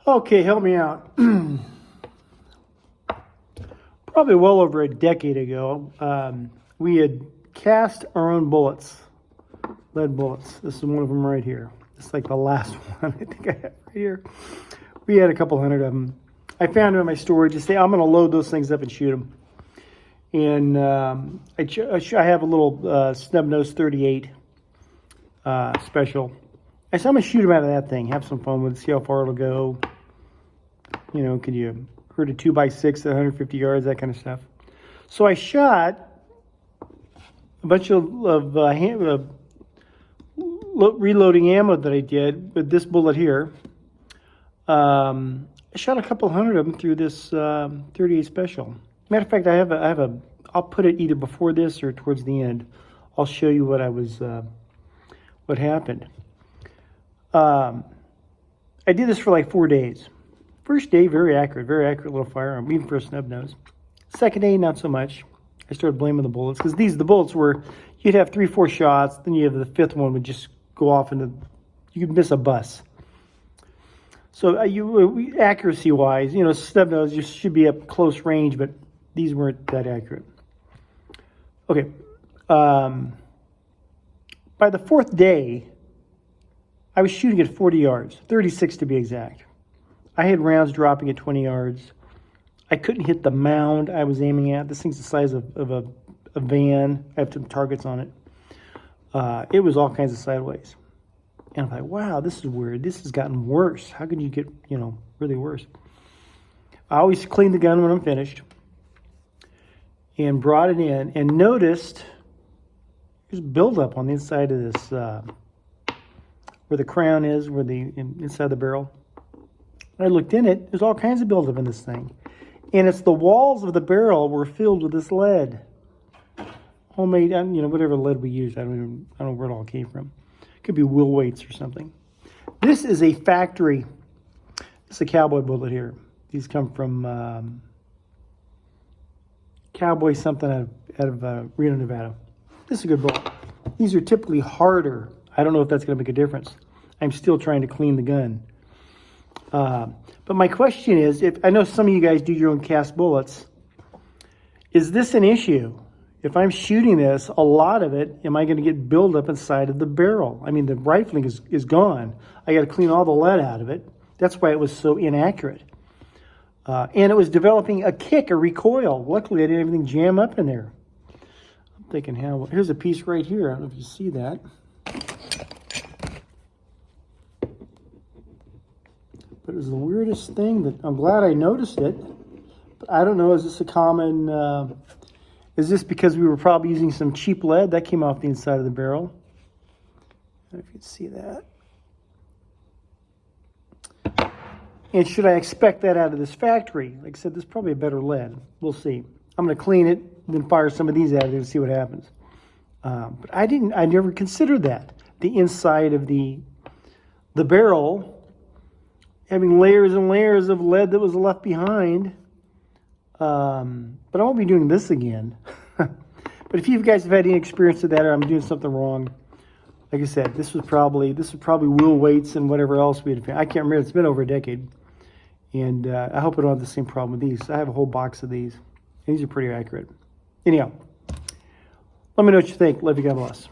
Okay, help me out. Probably well over a decade ago, we had cast our own bullets, lead bullets. This is one of them right here. It's like the last one I think I have right here. We had a couple hundred of them. I found them in my storage. I say I'm going to load those things up and shoot them. And I have a little snub nose 38 special. I said I'm going to shoot them out of that thing. Have some fun with it. See how far it'll go. You know, can you hurt a 2x6 at 150 yards, that kind of stuff. So I shot a bunch of reloading ammo that I did with this bullet here. I shot a couple hundred of them through this 38 special. Matter of fact, I'll put it either before this or towards the end. I'll show you what happened. I did this for like 4 days. First day, very accurate little firearm, even for a snub nose. Second day, not so much. I started blaming the bullets because the bullets were, you'd have 3-4 shots, then you have the fifth one would just go off into, you could miss a bus. So accuracy-wise, you know, snub nose, you should be up close range, but these weren't that accurate. Okay. By the fourth day, I was shooting at 40 yards, 36 to be exact. I had rounds dropping at 20 yards. I couldn't hit the mound I was aiming at. This thing's the size of a van. I have some targets on it. It was all kinds of sideways. And I'm like, wow, this is weird. This has gotten worse. How can you get, you know, really worse? I always clean the gun when I'm finished and brought it in and noticed there's buildup on the inside of this, where the crown is, where the inside the barrel. When I looked in it, there's all kinds of buildup in this thing. And it's the walls of the barrel were filled with this lead. Homemade, you know, whatever lead we used. I don't know where it all came from. It could be wheel weights or something. This is a factory. It's a cowboy bullet here. These come from Cowboy something out of Reno, Nevada. This is a good bullet. These are typically harder. I don't know if that's going to make a difference. I'm still trying to clean the gun. But my question is, if I know some of you guys do your own cast bullets, is this an issue? If I'm shooting this, a lot of it, am I going to get buildup inside of the barrel? I mean, the rifling is gone. I got to clean all the lead out of it. That's why it was so inaccurate. And it was developing a kick, a recoil. Luckily, I didn't have anything jam up in there. I'm thinking, here's a piece right here. I don't know if you see that. But it was the weirdest thing that I'm glad I noticed it. But I don't know, is this a common, is this because we were probably using some cheap lead? That came off the inside of the barrel. I don't know if you can see that. And should I expect that out of this factory? Like I said, this is probably a better lead. We'll see. I'm going to clean it, then fire some of these out of there and see what happens. But I never considered that. The inside of the barrel having layers and layers of lead that was left behind. But I won't be doing this again. But if you guys have had any experience with that or I'm doing something wrong, like I said, this was probably wheel weights and whatever else we had found. I can't remember. It's been over a decade. And I hope I don't have the same problem with these. I have a whole box of these. These are pretty accurate. Anyhow, let me know what you think. Love you. God bless.